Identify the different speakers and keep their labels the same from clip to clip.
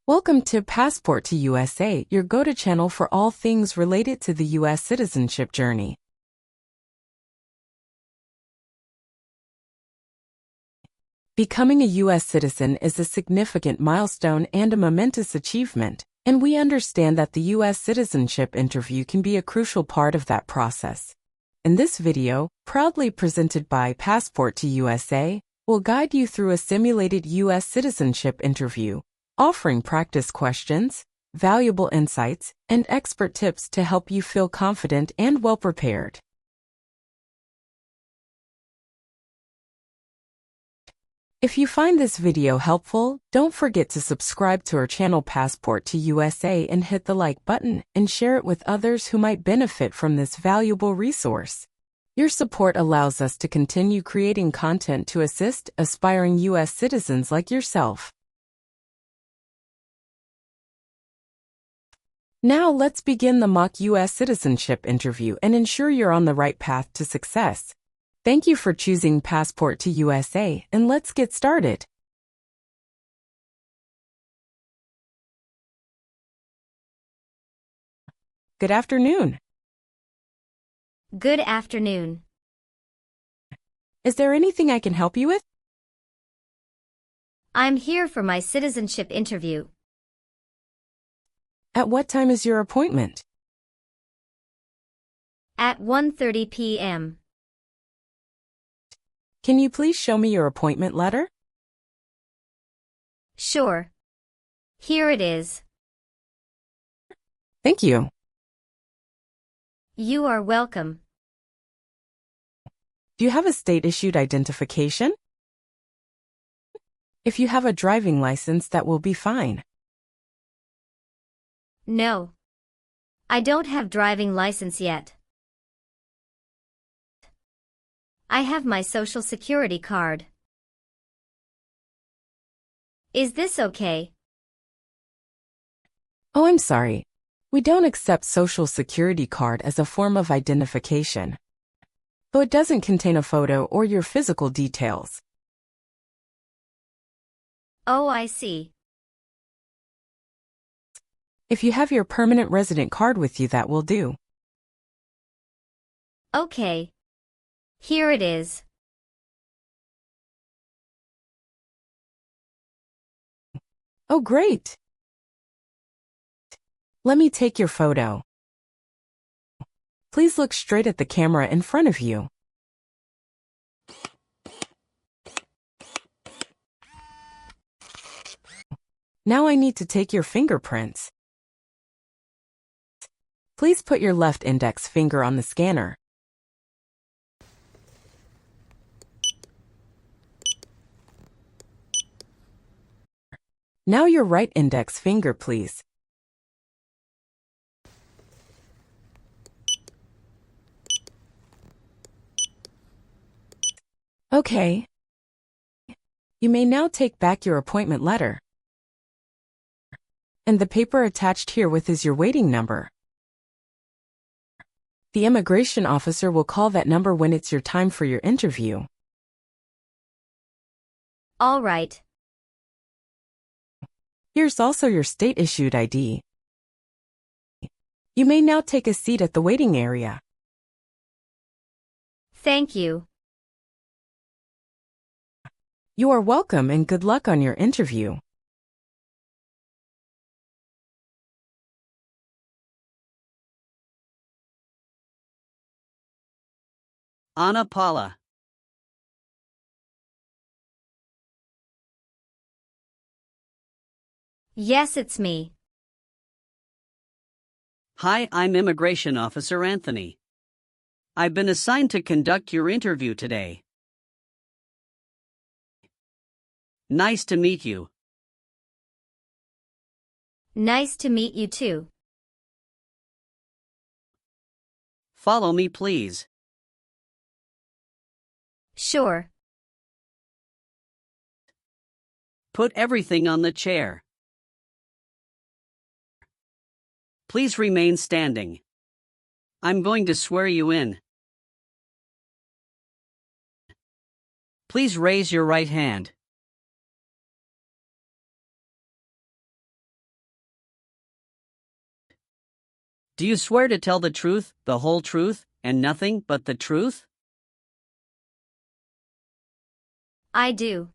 Speaker 1: Welcome to Passport to USA, your go-to channel for all things related to the U.S. citizenship journey. Becoming a U.S. citizen is a significant milestone and a momentous achievement, and we understand that the U.S. citizenship interview can be a crucial part of that process. In this video, proudly presented by Passport to USA, we'll guide you through a simulated U.S. citizenship interview, offering practice questions, valuable insights, and expert tips to help you feel confident and well-prepared. If you find this video helpful, don't forget to subscribe to our channel Passport to USA and hit the like button and share it with others who might benefit from this valuable resource. Your support allows us to continue creating content to assist aspiring U.S. citizens like yourself. Now let's begin the mock U.S. citizenship interview and ensure you're on the right path to success. Thank you for choosing Passport to USA, and let's get started. Good afternoon.
Speaker 2: Good afternoon.
Speaker 1: Is there anything I can help you with?
Speaker 2: I'm here for my citizenship interview.
Speaker 1: At what time is your appointment?
Speaker 2: At 1:30 p.m.
Speaker 1: Can you please show me your appointment letter?
Speaker 2: Sure. Here it is.
Speaker 1: Thank you.
Speaker 2: You are welcome.
Speaker 1: Do you have a state-issued identification? If you have a driving license, that will be fine.
Speaker 2: No. I don't have driving license yet. I have my Social Security card. Is this okay?
Speaker 1: Oh, I'm sorry. We don't accept Social Security card as a form of identification, though it doesn't contain a photo or your physical details.
Speaker 2: Oh, I see.
Speaker 1: If you have your permanent resident card with you, that will do.
Speaker 2: Okay. Here it is.
Speaker 1: Oh, great. Let me take your photo. Please look straight at the camera in front of you. Now I need to take your fingerprints. Please put your left index finger on the scanner. Now your right index finger, please. Okay. You may now take back your appointment letter. And the paper attached herewith is your waiting number. The immigration officer will call that number when it's your time for your interview.
Speaker 2: All right.
Speaker 1: Here's also your state-issued ID. You may now take a seat at the waiting area.
Speaker 2: Thank you.
Speaker 1: You are welcome and good luck on your interview.
Speaker 3: Ana Paula.
Speaker 2: Yes, it's me.
Speaker 3: Hi, I'm Immigration Officer Anthony. I've been assigned to conduct your interview today. Nice to meet you.
Speaker 2: Nice to meet you too.
Speaker 3: Follow me, please.
Speaker 2: Sure.
Speaker 3: Put everything on the chair. Please remain standing. I'm going to swear you in. Please. Please raise your right hand. Do you swear to tell the truth, the whole truth, and nothing but the truth?
Speaker 2: I do.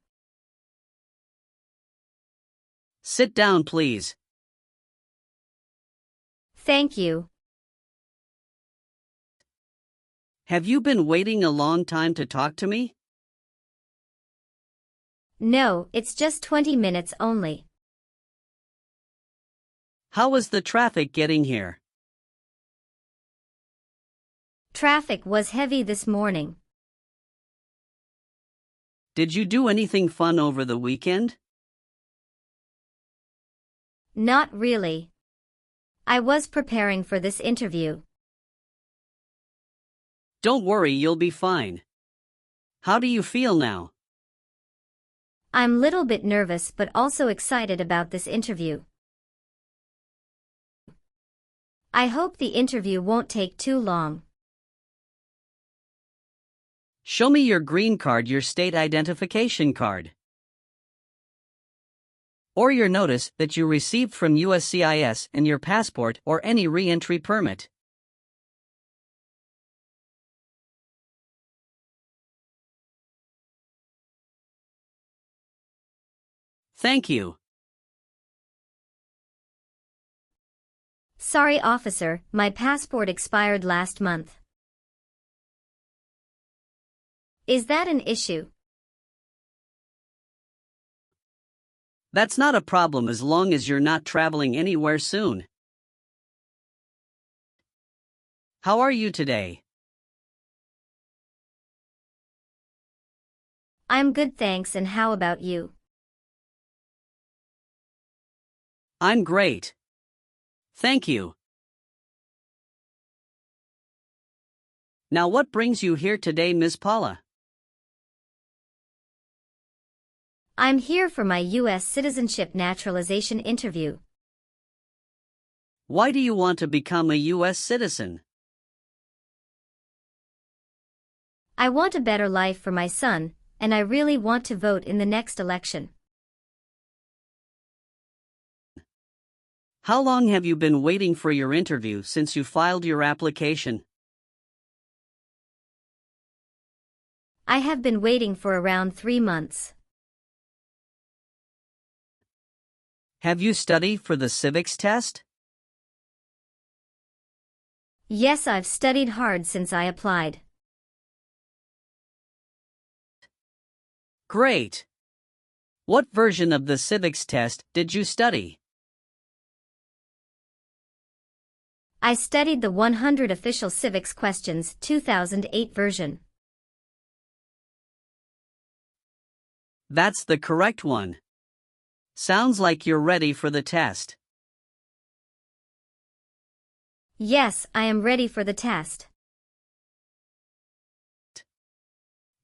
Speaker 3: Sit down, please.
Speaker 2: Thank you.
Speaker 3: Have you been waiting a long time to talk to me?
Speaker 2: No, it's just 20 minutes only.
Speaker 3: How was the traffic getting here?
Speaker 2: Traffic was heavy this morning.
Speaker 3: Did you do anything fun over the weekend?
Speaker 2: Not really. I was preparing for this interview.
Speaker 3: Don't worry, you'll be fine. How do you feel now?
Speaker 2: I'm little bit nervous but also excited about this interview. I hope the interview won't take too long.
Speaker 3: Show me your green card, your state identification card. Or your notice that you received from USCIS and your passport or any re-entry permit. Thank you.
Speaker 2: Sorry, officer, my passport expired last month. Is that an issue?
Speaker 3: That's not a problem as long as you're not traveling anywhere soon. How are you today?
Speaker 2: I'm good, thanks, and how about you?
Speaker 3: I'm great. Thank you. Now what brings you here today, Miss Paula?
Speaker 2: I'm here for my U.S. Citizenship Naturalization interview.
Speaker 3: Why do you want to become a U.S. citizen?
Speaker 2: I want a better life for my son, and I really want to vote in the next election.
Speaker 3: How long have you been waiting for your interview since you filed your application?
Speaker 2: I have been waiting for around 3 months.
Speaker 3: Have you studied for the civics test?
Speaker 2: Yes, I've studied hard since I applied.
Speaker 3: Great. What version of the civics test did you study?
Speaker 2: I studied the 100 Official Civics Questions 2008 version.
Speaker 3: That's the correct one. Sounds like you're ready for the test.
Speaker 2: Yes, I am ready for the test.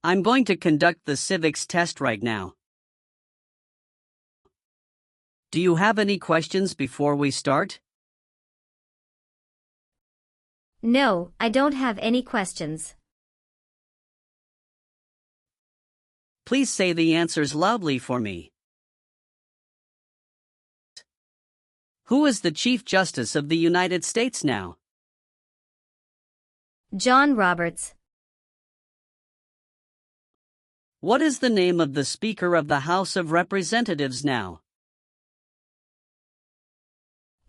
Speaker 3: I'm going to conduct the civics test right now. Do you have any questions before we start?
Speaker 2: No, I don't have any questions.
Speaker 3: Please say the answers loudly for me. Who is the Chief Justice of the United States now?
Speaker 2: John Roberts.
Speaker 3: What is the name of the Speaker of the House of Representatives now?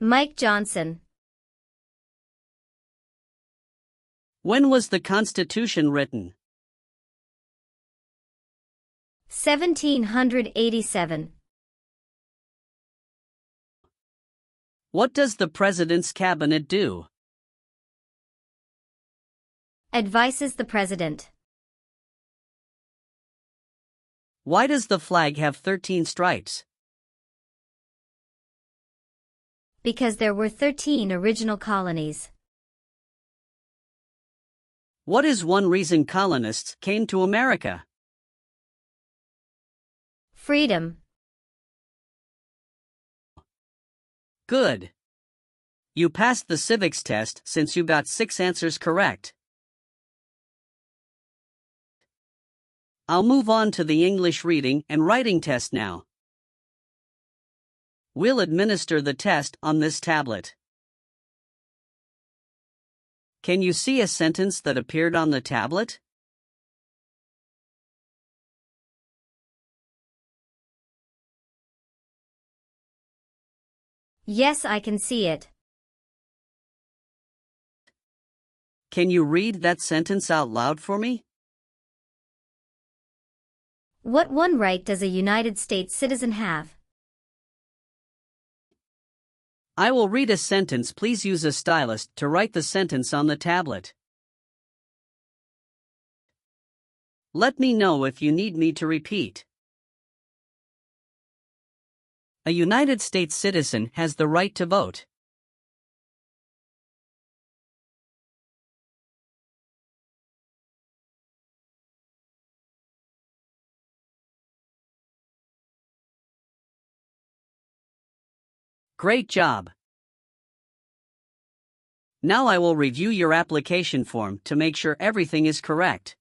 Speaker 2: Mike Johnson.
Speaker 3: When was the Constitution written?
Speaker 2: 1787.
Speaker 3: What does the President's Cabinet do?
Speaker 2: Advises the President.
Speaker 3: Why does the flag have 13 stripes?
Speaker 2: Because there were 13 original colonies.
Speaker 3: What is one reason colonists came to America?
Speaker 2: Freedom.
Speaker 3: Good. You passed the civics test since you got 6 answers correct. I'll move on to the English reading and writing test now. We'll administer the test on this tablet. Can you see a sentence that appeared on the tablet?
Speaker 2: Yes, I can see it.
Speaker 3: Can you read that sentence out loud for me?
Speaker 2: What one right does a United States citizen have?
Speaker 3: I will read a sentence. Please use a stylus to write the sentence on the tablet. Let me know if you need me to repeat. A United States citizen has the right to vote. Great job! Now I will review your application form to make sure everything is correct.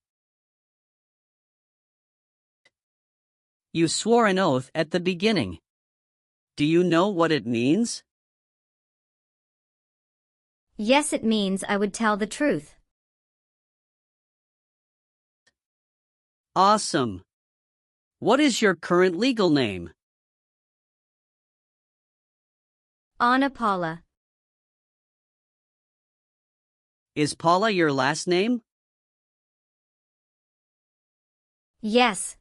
Speaker 3: You swore an oath at the beginning. Do you know what it means?
Speaker 2: Yes, it means I would tell the truth.
Speaker 3: Awesome! What is your current legal name?
Speaker 2: Anna Paula.
Speaker 3: Is Paula your last name?
Speaker 2: Yes.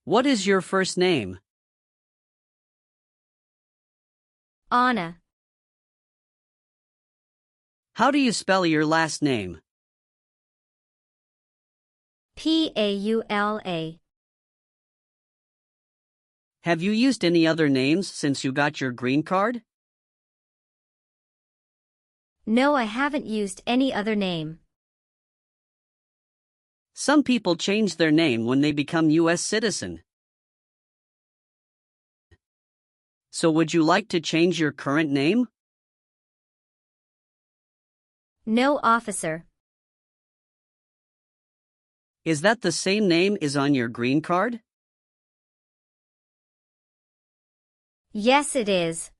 Speaker 3: What is your first name?
Speaker 2: Anna.
Speaker 3: How do you spell your last name?
Speaker 2: Paula.
Speaker 3: Have you used any other names since you got your green card?
Speaker 2: No, I haven't used any other name.
Speaker 3: Some people change their name when they become U.S. citizen. So would you like to change your current name?
Speaker 2: No, officer.
Speaker 3: Is that the same name as on your green card?
Speaker 2: Yes, it is.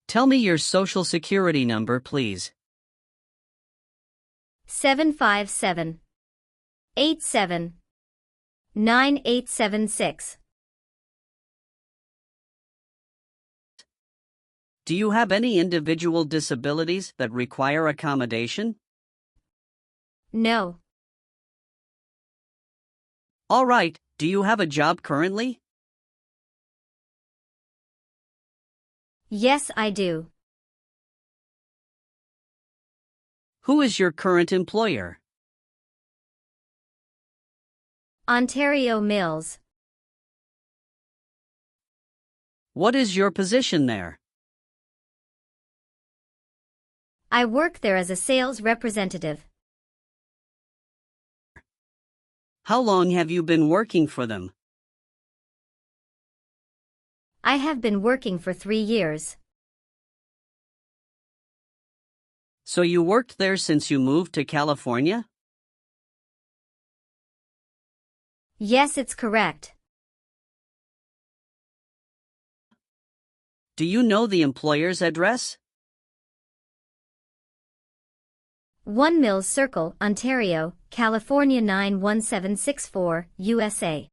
Speaker 3: Tell me your social security number, please.
Speaker 2: 757-87-9876.
Speaker 3: Do you have any individual disabilities that require accommodation?
Speaker 2: No.
Speaker 3: All right, do you have a job currently?
Speaker 2: Yes, I do.
Speaker 3: Who is your current employer?
Speaker 2: Ontario Mills.
Speaker 3: What is your position there?
Speaker 2: I work there as a sales representative.
Speaker 3: How long have you been working for them?
Speaker 2: I have been working for 3 years.
Speaker 3: So you worked there since you moved to California?
Speaker 2: Yes, it's correct.
Speaker 3: Do you know the employer's address?
Speaker 2: 1 Mills Circle, Ontario, California 91764, USA.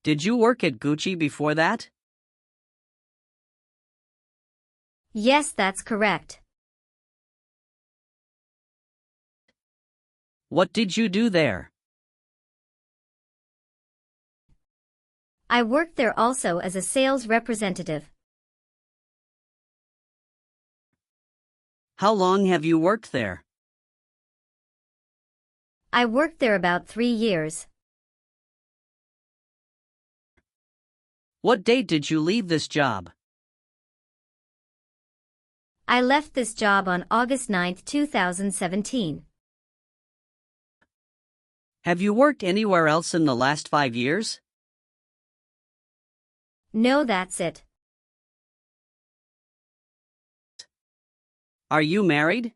Speaker 3: Did you work at Gucci before that?
Speaker 2: Yes, that's correct.
Speaker 3: What did you do there?
Speaker 2: I worked there also as a sales representative.
Speaker 3: How long have you worked there?
Speaker 2: I worked there about 3 years.
Speaker 3: What date did you leave this job?
Speaker 2: I left this job on August 9, 2017.
Speaker 3: Have you worked anywhere else in the last 5 years?
Speaker 2: No, that's it.
Speaker 3: Are you married?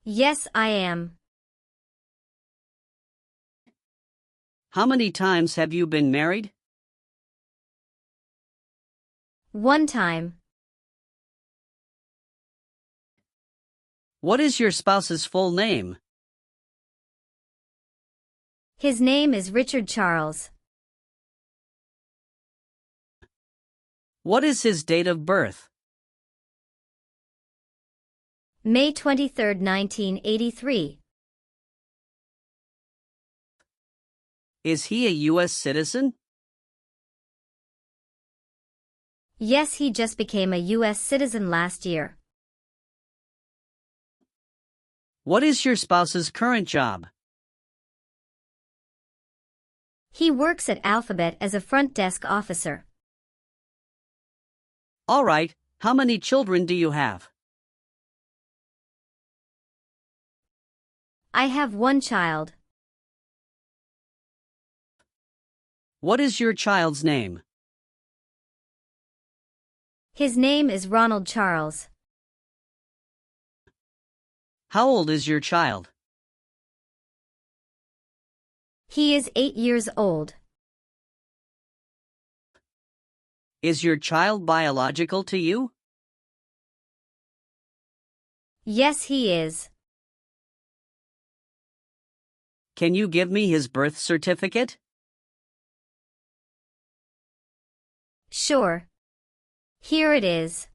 Speaker 2: Yes, I am.
Speaker 3: How many times have you been married?
Speaker 2: One time.
Speaker 3: What is your spouse's full name?
Speaker 2: His name is Richard Charles.
Speaker 3: What is his date of birth?
Speaker 2: May 23, 1983.
Speaker 3: Is he a U.S. citizen?
Speaker 2: Yes, he just became a U.S. citizen last year.
Speaker 3: What is your spouse's current job?
Speaker 2: He works at Alphabet as a front desk officer.
Speaker 3: All right, how many children do you have?
Speaker 2: I have one child.
Speaker 3: What is your child's name?
Speaker 2: His name is Ronald Charles.
Speaker 3: How old is your child?
Speaker 2: He is 8 years old.
Speaker 3: Is your child biological to you?
Speaker 2: Yes, he is.
Speaker 3: Can you give me his birth certificate?
Speaker 2: Sure. Here it is.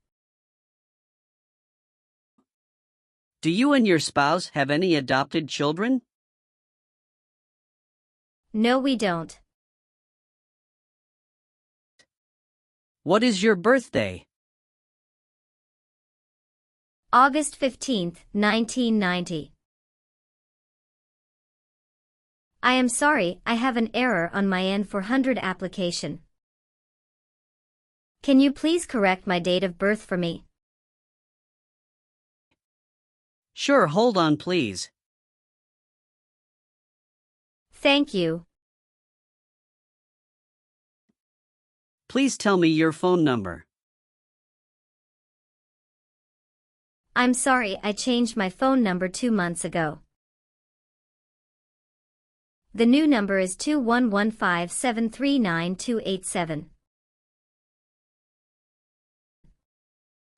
Speaker 3: Do you and your spouse have any adopted children?
Speaker 2: No, we don't.
Speaker 3: What is your birthday?
Speaker 2: August 15, 1990. I am sorry, I have an error on my N-400 application. Can you please correct my date of birth for me?
Speaker 3: Sure, hold on please.
Speaker 2: Thank you.
Speaker 3: Please tell me your phone number.
Speaker 2: I'm sorry, I changed my phone number 2 months ago. The new number is 2115739287.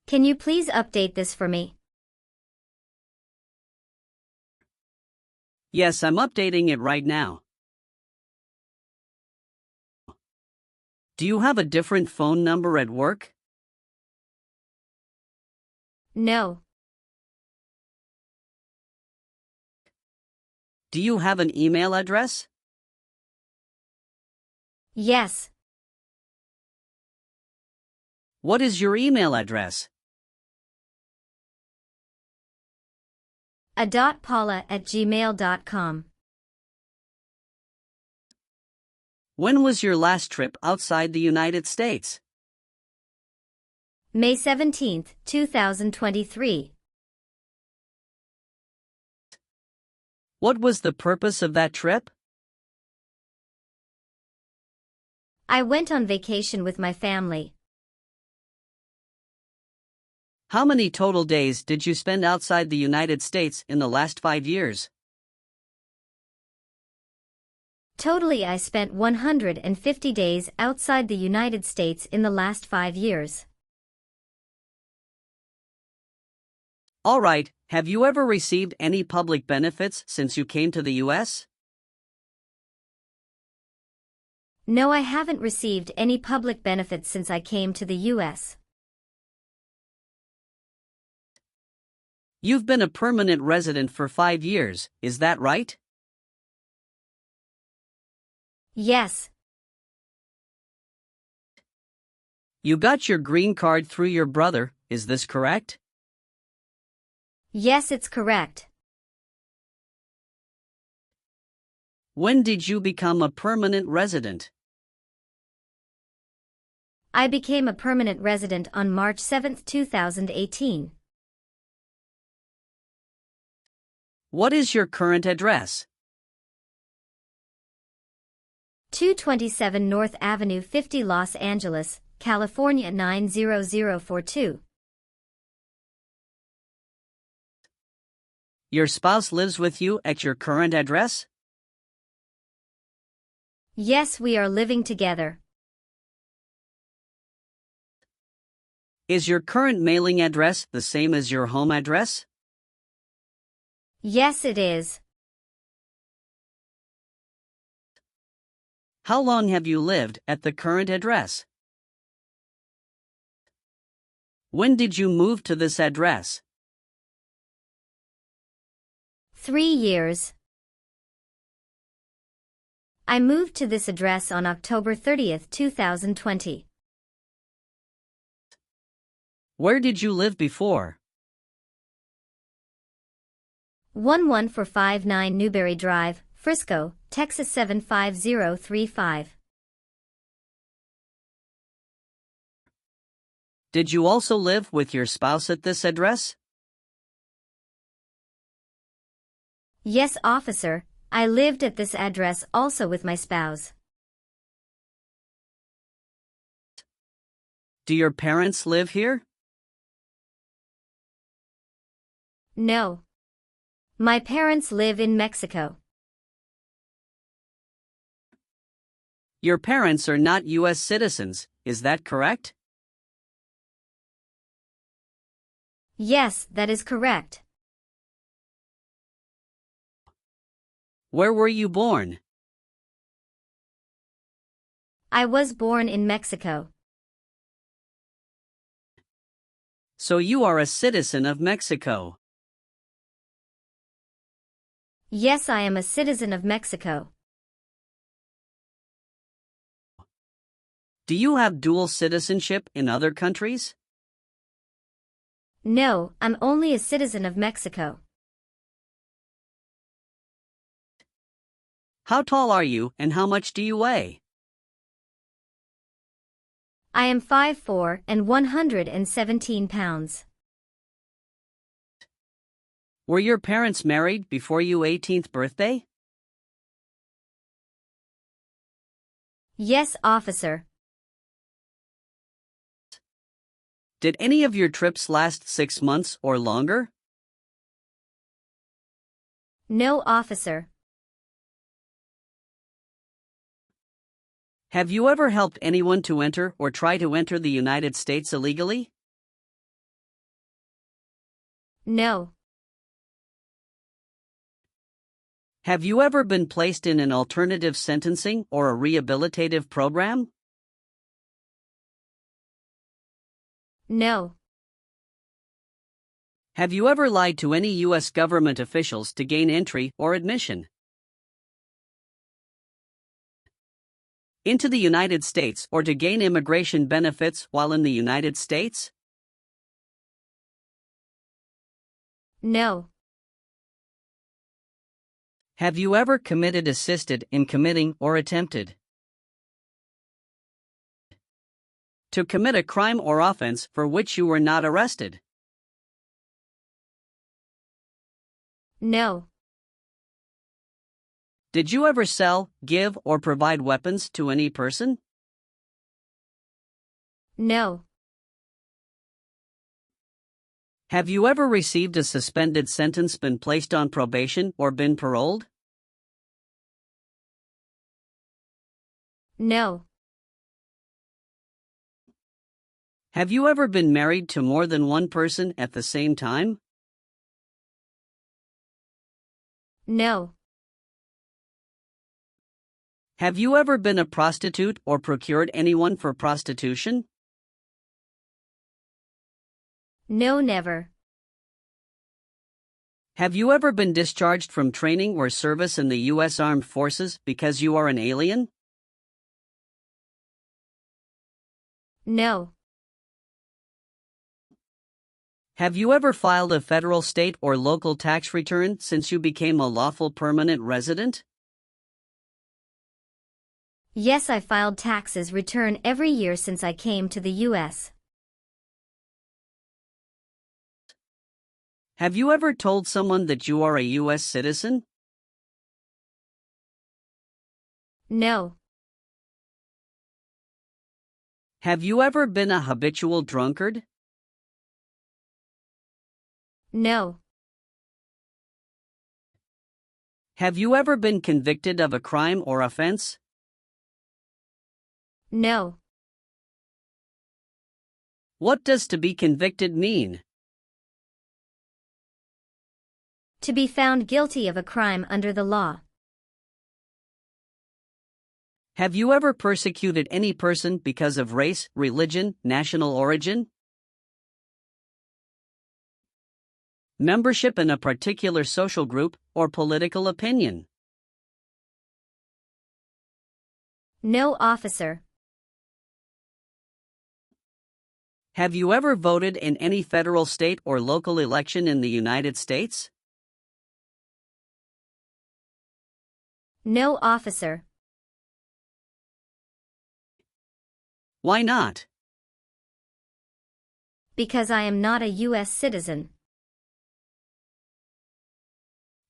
Speaker 2: Can you please update this for me?
Speaker 3: Yes, I'm updating it right now. Do you have a different phone number at work?
Speaker 2: No.
Speaker 3: Do you have an email address?
Speaker 2: Yes.
Speaker 3: What is your email address?
Speaker 2: a.paula@gmail.com.
Speaker 3: When was your last trip outside the United States?
Speaker 2: May 17, 2023.
Speaker 3: What was the purpose of that trip?
Speaker 2: I went on vacation with my family.
Speaker 3: How many total days did you spend outside the United States in the last 5 years?
Speaker 2: Totally, I spent 150 days outside the United States in the last 5 years.
Speaker 3: All right, have you ever received any public benefits since you came to the U.S.?
Speaker 2: No, I haven't received any public benefits since I came to the U.S.
Speaker 3: You've been a permanent resident for 5 years, is that right?
Speaker 2: Yes.
Speaker 3: You got your green card through your brother, is this correct?
Speaker 2: Yes, it's correct.
Speaker 3: When did you become a permanent resident?
Speaker 2: I became a permanent resident on March 7, 2018.
Speaker 3: What is your current address?
Speaker 2: 227 North Avenue 50, Los Angeles, California 90042.
Speaker 3: Your spouse lives with you at your current address?
Speaker 2: Yes, we are living together.
Speaker 3: Is your current mailing address the same as your home address?
Speaker 2: Yes, it is.
Speaker 3: How long have you lived at the current address? When did you move to this address?
Speaker 2: 3 years. I moved to this address on October 30th, 2020.
Speaker 3: Where did you live before?
Speaker 2: 11459 Newberry Drive, Frisco, Texas 75035.
Speaker 3: Did you also live with your spouse at this address?
Speaker 2: Yes, officer, I lived at this address also with my spouse.
Speaker 3: Do your parents live here?
Speaker 2: No. My parents live in Mexico.
Speaker 3: Your parents are not U.S. citizens, is that correct?
Speaker 2: Yes, that is correct.
Speaker 3: Where were you born?
Speaker 2: I was born in Mexico.
Speaker 3: So you are a citizen of Mexico.
Speaker 2: Yes, I am a citizen of Mexico.
Speaker 3: Do you have dual citizenship in other countries?
Speaker 2: No, I'm only a citizen of Mexico.
Speaker 3: How tall are you and how much do you weigh?
Speaker 2: I am 5'4" and 117 pounds.
Speaker 3: Were your parents married before your 18th birthday?
Speaker 2: Yes, officer.
Speaker 3: Did any of your trips last 6 months or longer?
Speaker 2: No, officer.
Speaker 3: Have you ever helped anyone to enter or try to enter the United States illegally?
Speaker 2: No.
Speaker 3: Have you ever been placed in an alternative sentencing or a rehabilitative program?
Speaker 2: No.
Speaker 3: Have you ever lied to any U.S. government officials to gain entry or admission into the United States or to gain immigration benefits while in the United States?
Speaker 2: No.
Speaker 3: Have you ever committed, assisted in committing, or attempted to commit a crime or offense for which you were not arrested?
Speaker 2: No.
Speaker 3: Did you ever sell, give, or provide weapons to any person?
Speaker 2: No.
Speaker 3: Have you ever received a suspended sentence, been placed on probation, or been paroled?
Speaker 2: No.
Speaker 3: Have you ever been married to more than one person at the same time?
Speaker 2: No.
Speaker 3: Have you ever been a prostitute or procured anyone for prostitution?
Speaker 2: No, never.
Speaker 3: Have you ever been discharged from training or service in the U.S. Armed Forces because you are an alien?
Speaker 2: No.
Speaker 3: Have you ever filed a federal, state, or local tax return since you became a lawful permanent resident?
Speaker 2: Yes, I filed taxes return every year since I came to the U.S.
Speaker 3: Have you ever told someone that you are a U.S. citizen?
Speaker 2: No.
Speaker 3: Have you ever been a habitual drunkard?
Speaker 2: No.
Speaker 3: Have you ever been convicted of a crime or offense
Speaker 2: No.
Speaker 3: What does to be convicted mean?
Speaker 2: To be found guilty of a crime under the law.
Speaker 3: Have you ever persecuted any person because of race, religion, national origin? Membership in a particular social group or political opinion?
Speaker 2: No, officer.
Speaker 3: Have you ever voted in any federal, state, or local election in the United States?
Speaker 2: No, officer.
Speaker 3: Why not?
Speaker 2: Because I am not a U.S. citizen.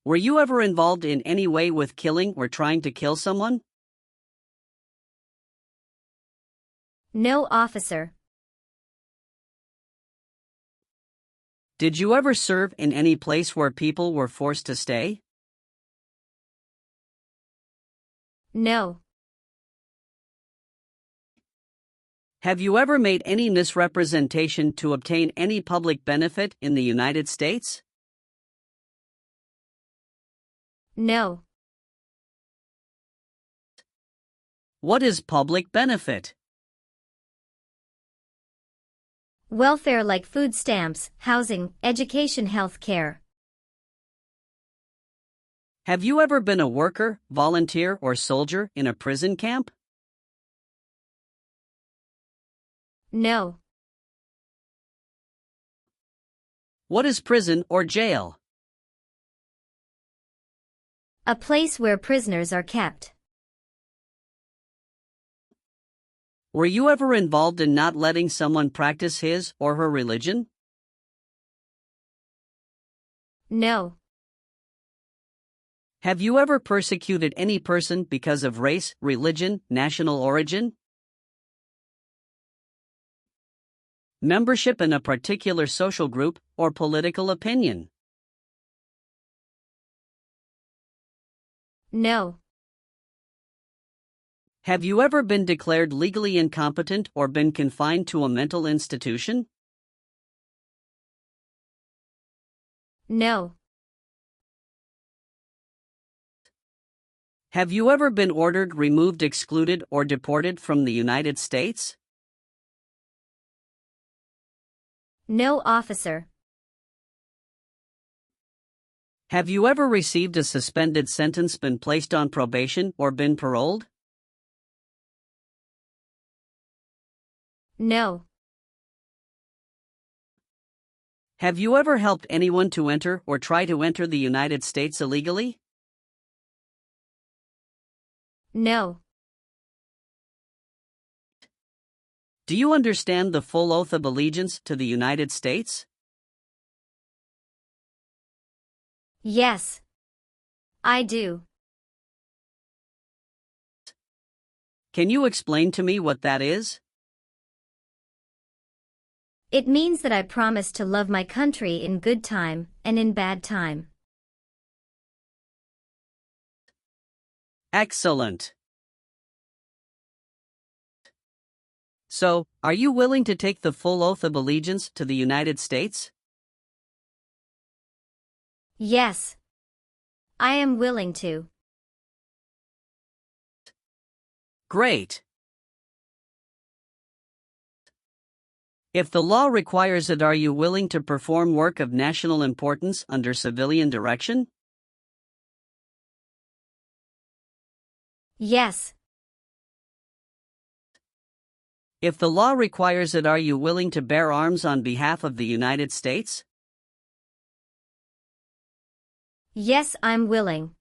Speaker 3: Were you ever involved in any way with killing or trying to kill someone?
Speaker 2: No, officer.
Speaker 3: Did you ever serve in any place where people were forced to stay?
Speaker 2: No.
Speaker 3: Have you ever made any misrepresentation to obtain any public benefit in the United States?
Speaker 2: No.
Speaker 3: What is public benefit?
Speaker 2: Welfare like food stamps, housing, education, health care.
Speaker 3: Have you ever been a worker, volunteer, or soldier in a prison camp?
Speaker 2: No.
Speaker 3: What is prison or jail?
Speaker 2: A place where prisoners are kept.
Speaker 3: Were you ever involved in not letting someone practice his or her religion?
Speaker 2: No.
Speaker 3: Have you ever persecuted any person because of race, religion, national origin? Membership in a particular social group or political opinion?
Speaker 2: No.
Speaker 3: Have you ever been declared legally incompetent or been confined to a mental institution?
Speaker 2: No.
Speaker 3: Have you ever been ordered, removed, excluded, or deported from the United States?
Speaker 2: No, officer.
Speaker 3: Have you ever received a suspended sentence, been placed on probation, or been paroled?
Speaker 2: No.
Speaker 3: Have you ever helped anyone to enter or try to enter the United States illegally?
Speaker 2: No.
Speaker 3: Do you understand the full oath of allegiance to the United States?
Speaker 2: Yes. I do.
Speaker 3: Can you explain to me what that is?
Speaker 2: It means that I promise to love my country in good time and in bad time.
Speaker 3: Excellent. So, are you willing to take the full oath of allegiance to the United States?
Speaker 2: Yes. I am willing to.
Speaker 3: Great. If the law requires it, are you willing to perform work of national importance under civilian direction?
Speaker 2: Yes.
Speaker 3: If the law requires it, are you willing to bear arms on behalf of the United States?
Speaker 2: Yes, I'm willing.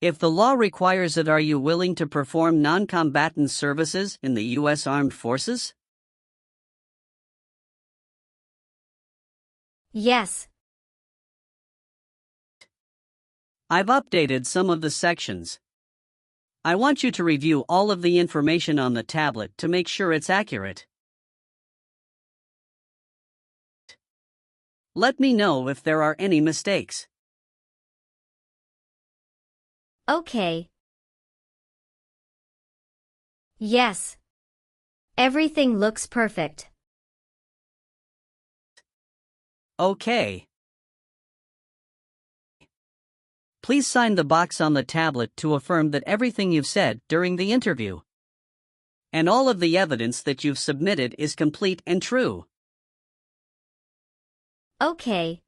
Speaker 3: If the law requires it, are you willing to perform non-combatant services in the U.S. Armed Forces?
Speaker 2: Yes.
Speaker 3: I've updated some of the sections. I want you to review all of the information on the tablet to make sure it's accurate. Let me know if there are any mistakes.
Speaker 2: Okay. Yes. Everything looks perfect.
Speaker 3: Okay. Please sign the box on the tablet to affirm that everything you've said during the interview and all of the evidence that you've submitted is complete and true.
Speaker 2: Okay.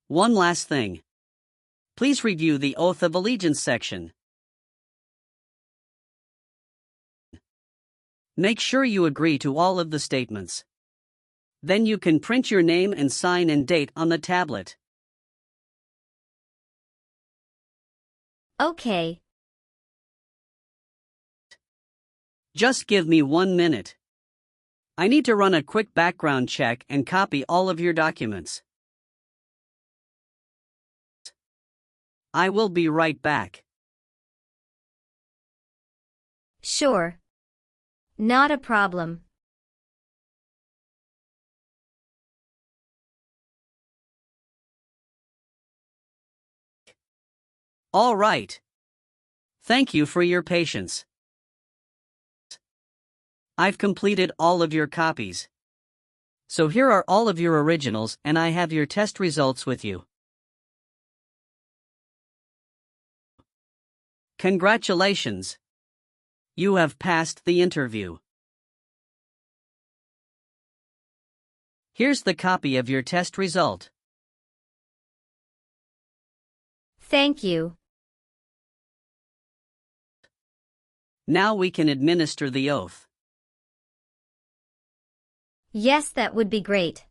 Speaker 3: One last thing. Please review the Oath of Allegiance section. Make sure you agree to all of the statements. Then you can print your name and sign and date on the tablet.
Speaker 2: Okay.
Speaker 3: Just give me 1 minute. I need to run a quick background check and copy all of your documents. I will be right back.
Speaker 2: Sure. Not a problem.
Speaker 3: All right. Thank you for your patience. I've completed all of your copies. So here are all of your originals, and I have your test results with you. Congratulations! You have passed the interview. Here's the copy of your test result.
Speaker 2: Thank you.
Speaker 3: Now we can administer the oath.
Speaker 2: Yes, that would be great.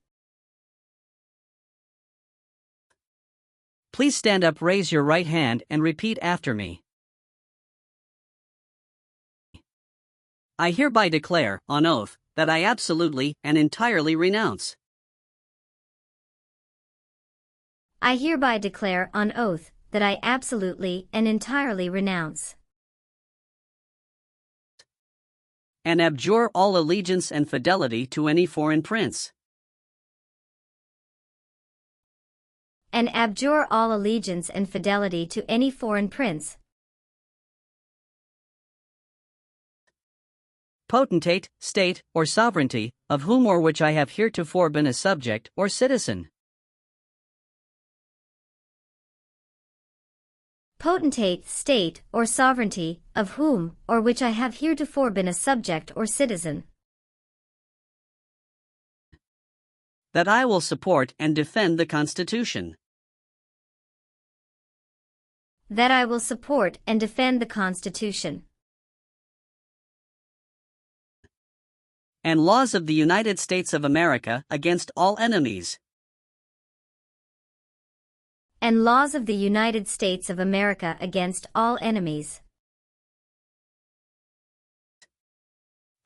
Speaker 3: Please stand up, raise your right hand, and repeat after me. I hereby declare, on oath, that I absolutely and entirely renounce.
Speaker 2: I hereby declare on oath that I absolutely and entirely renounce
Speaker 3: and abjure all allegiance and fidelity to any foreign prince.
Speaker 2: and abjure all allegiance and fidelity to any foreign prince,
Speaker 3: potentate, state, or sovereignty, of whom or which I have heretofore been a subject or citizen.
Speaker 2: potentate, state, or sovereignty, of whom or which I have heretofore been a subject or citizen,
Speaker 3: That I will support and defend the Constitution
Speaker 2: that I will support and defend the Constitution
Speaker 3: and laws of the United States of America against all enemies,
Speaker 2: and laws of the United States of America against all enemies,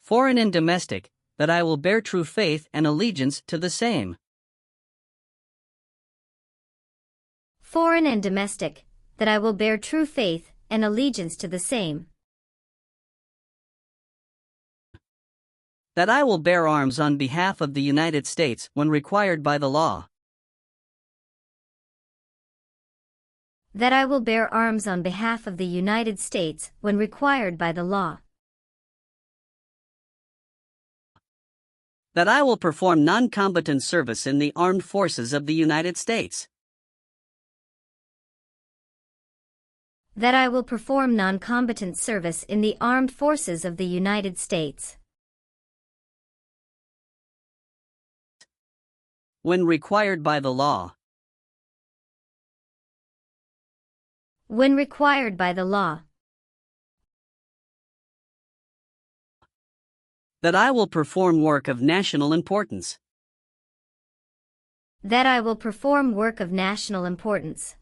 Speaker 3: foreign and domestic, that I will bear true faith and allegiance to the same,
Speaker 2: foreign and domestic, that I will bear true faith and allegiance to the same,
Speaker 3: that I will bear arms on behalf of the United States when required by the law,
Speaker 2: that I will bear arms on behalf of the United States when required by the law,
Speaker 3: that I will perform non-combatant service in the armed forces of the United States,
Speaker 2: that I will perform non-combatant service in the armed forces of the United States,
Speaker 3: when required by the law,
Speaker 2: when required by the law,
Speaker 3: that I will perform work of national importance,
Speaker 2: that I will perform work of national importance,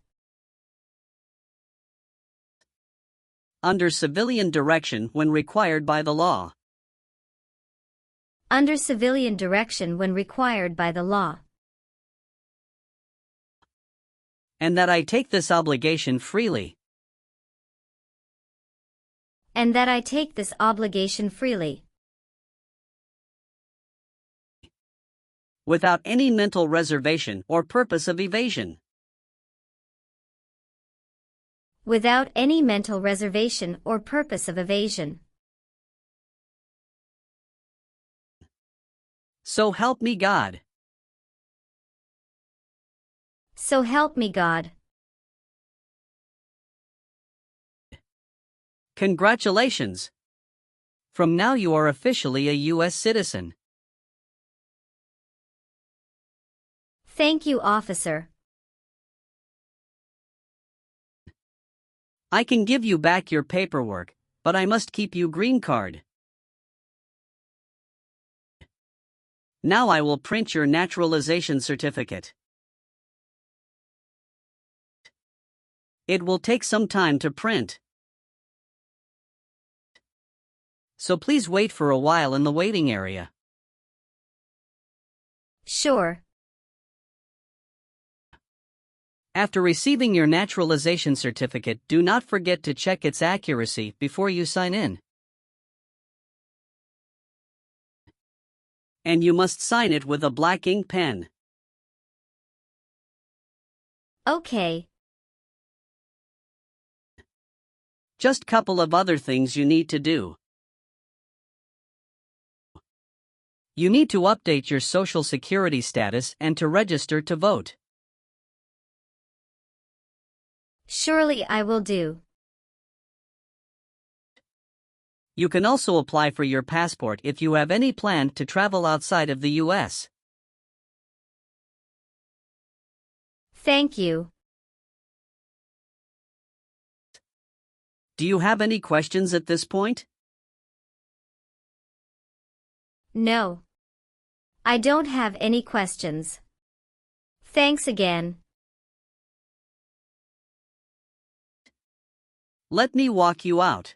Speaker 3: under civilian direction when required by the law,
Speaker 2: under civilian direction when required by the law,
Speaker 3: and that I take this obligation freely,
Speaker 2: and that I take this obligation freely,
Speaker 3: without any mental reservation or purpose of evasion,
Speaker 2: without any mental reservation or purpose of evasion.
Speaker 3: So help me God.
Speaker 2: So help me God.
Speaker 3: Congratulations! From now you are officially a U.S. citizen.
Speaker 2: Thank you, officer.
Speaker 3: I can give you back your paperwork, but I must keep you green card. Now I will print your naturalization certificate. It will take some time to print. So please wait for a while in the waiting area.
Speaker 2: Sure.
Speaker 3: After receiving your naturalization certificate, do not forget to check its accuracy before you sign in. And you must sign it with a black ink pen.
Speaker 2: Okay.
Speaker 3: Just couple of other things you need to do. You need to update your social security status and to register to vote.
Speaker 2: Surely I will do.
Speaker 3: You can also apply for your passport if you have any plan to travel outside of the U.S.
Speaker 2: Thank you.
Speaker 3: Do you have any questions at this point?
Speaker 2: No. I don't have any questions. Thanks again.
Speaker 3: Let me walk you out.